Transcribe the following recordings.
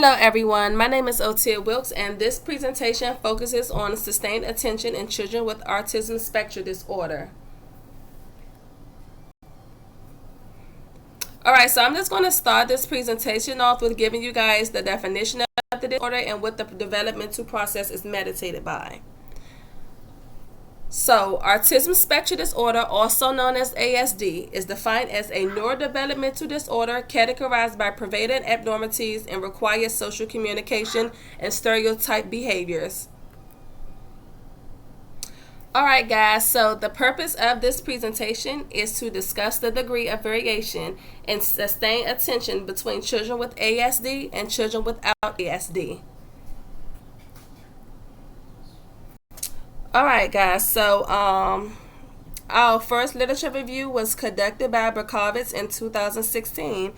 Hello everyone, my name is Otia Wilkes and this presentation focuses on sustained attention in children with autism spectrum disorder. Alright, so I'm just going to start this presentation off with giving you guys the definition of the disorder and what the developmental process is meditated by. So, autism spectrum disorder, also known as ASD, is defined as a neurodevelopmental disorder categorized by pervading abnormalities and requires social communication and stereotype behaviors. Alright guys, so the purpose of this presentation is to discuss the degree of variation in sustained attention between children with ASD and children without ASD. Alright guys, so our first literature review was conducted by Berkovitz in 2016,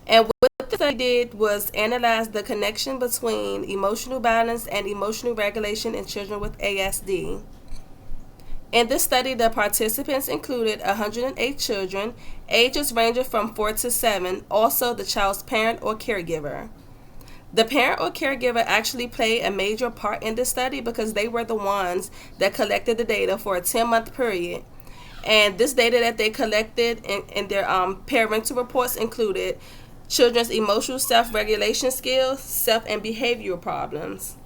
and what the study did was analyze the connection between emotional balance and emotional regulation in children with ASD. In this study, the participants included 108 children, ages ranging from 4 to 7, also the child's parent or caregiver. The parent or caregiver actually played a major part in this study because they were the ones that collected the data for a 10-month period. And this data that they collected in their parental reports included children's emotional self-regulation skills, self and behavioral problems.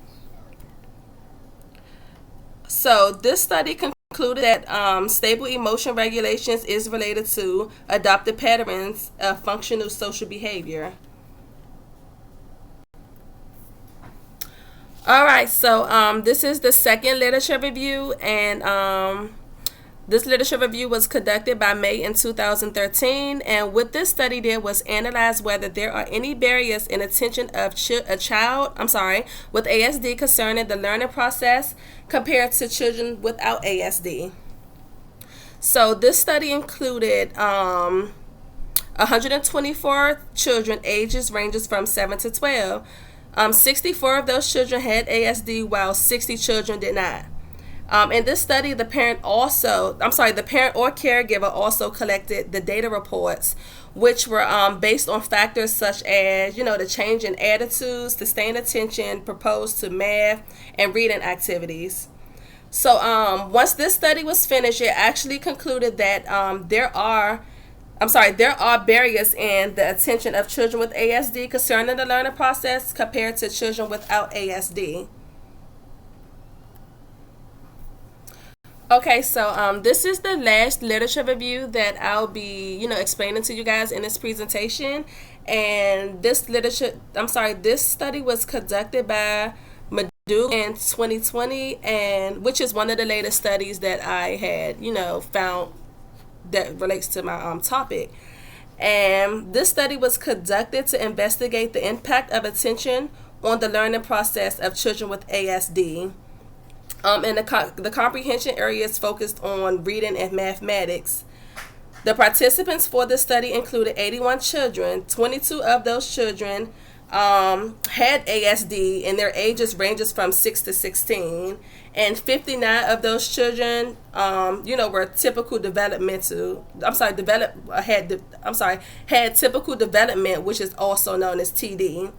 So this study concluded that stable emotion regulations is related to adopted patterns of functional social behavior. Alright, so this is the second literature review, and this literature review was conducted by May in 2013, and what this study did was analyze whether there are any barriers in attention of a child with ASD concerning the learning process compared to children without ASD. So this study included 124 children ages ranges from 7 to 12. 64 of those children had ASD while 60 children did not. In this study, the parent or caregiver also collected the data reports, which were based on factors such as, the change in attitudes, sustained attention, proposed to math, and reading activities. So once this study was finished, it actually concluded that there are barriers in the attention of children with ASD concerning the learning process compared to children without ASD. Okay, so this is the last literature review that I'll be, explaining to you guys in this presentation. And this study was conducted by Madug in 2020, and which is one of the latest studies that I had, found that relates to my topic. And this study was conducted to investigate the impact of attention on the learning process of children with ASD. And the comprehension areas focused on reading and mathematics. The participants for this study included 81 children. 22 of those children had ASD, and their ages ranges from 6 to 16, and 59 of those children were typical had typical development, which is also known as TD.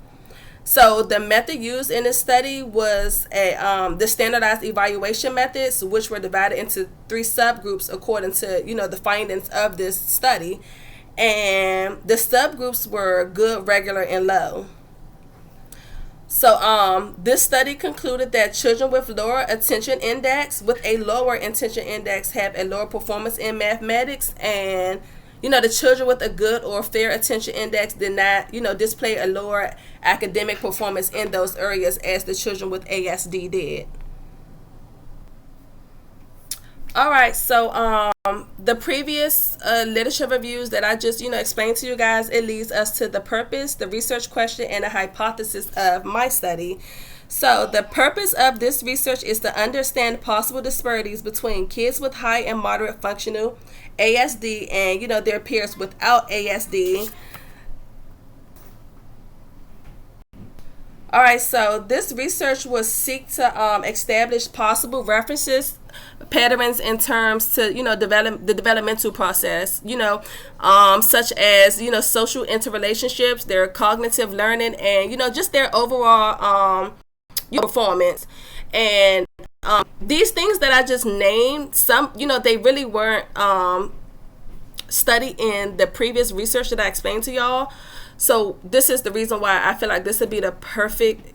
So the method used in this study was the standardized evaluation methods, which were divided into 3 subgroups according to the findings of this study, and the subgroups were good, regular, and low. So this study concluded that children with lower attention index with a lower attention index have a lower performance in mathematics, and the children with a good or fair attention index did not display a lower academic performance in those areas as the children with ASD did. Alright, so the previous literature reviews that I just explained to you guys, it leads us to the purpose, the research question, and the hypothesis of my study. So the purpose of this research is to understand possible disparities between kids with high and moderate functional ASD and their peers without ASD. Alright, so this research was seek to establish possible references patterns in terms to develop the developmental process, such as social interrelationships, their cognitive learning, and just their overall performance. And these things that I just named, some they really weren't studied in the previous research that I explained to y'all. So this is the reason why I feel like this would be the perfect,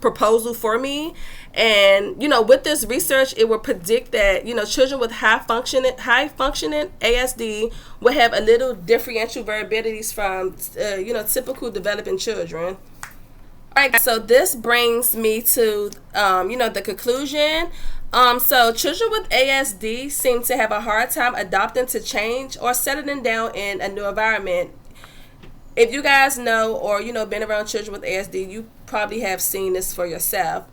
proposal for me. And with this research, it will predict that children with high functioning ASD will have a little differential variabilities from typical developing children. All right, so this brings me to the conclusion. So children with ASD seem to have a hard time adapting to change or settling down in a new environment. If you guys know or been around children with ASD, you probably have seen this for yourself.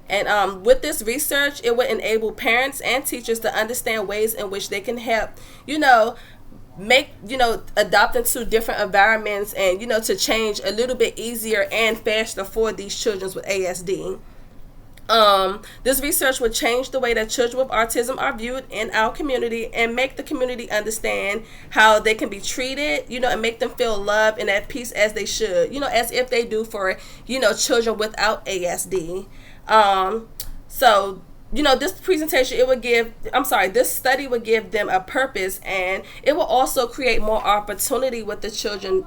And with this research, it would enable parents and teachers to understand ways in which they can help, make adapting to different environments and to change a little bit easier and faster for these children with ASD. This research would change the way that children with autism are viewed in our community and make the community understand how they can be treated, and make them feel loved and at peace as they should, as if they do for, children without ASD. So, this study would give them a purpose, and it will also create more opportunity with the children,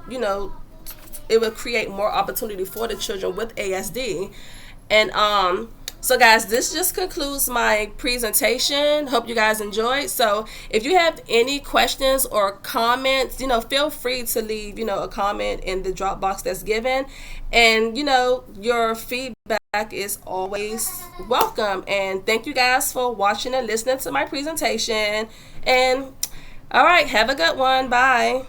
it will create more opportunity for the children with ASD. And, so guys, this just concludes my presentation. Hope you guys enjoyed. So if you have any questions or comments, feel free to leave, a comment in the drop box that's given. And, your feedback is always welcome. And thank you guys for watching and listening to my presentation. And all right, have a good one. Bye.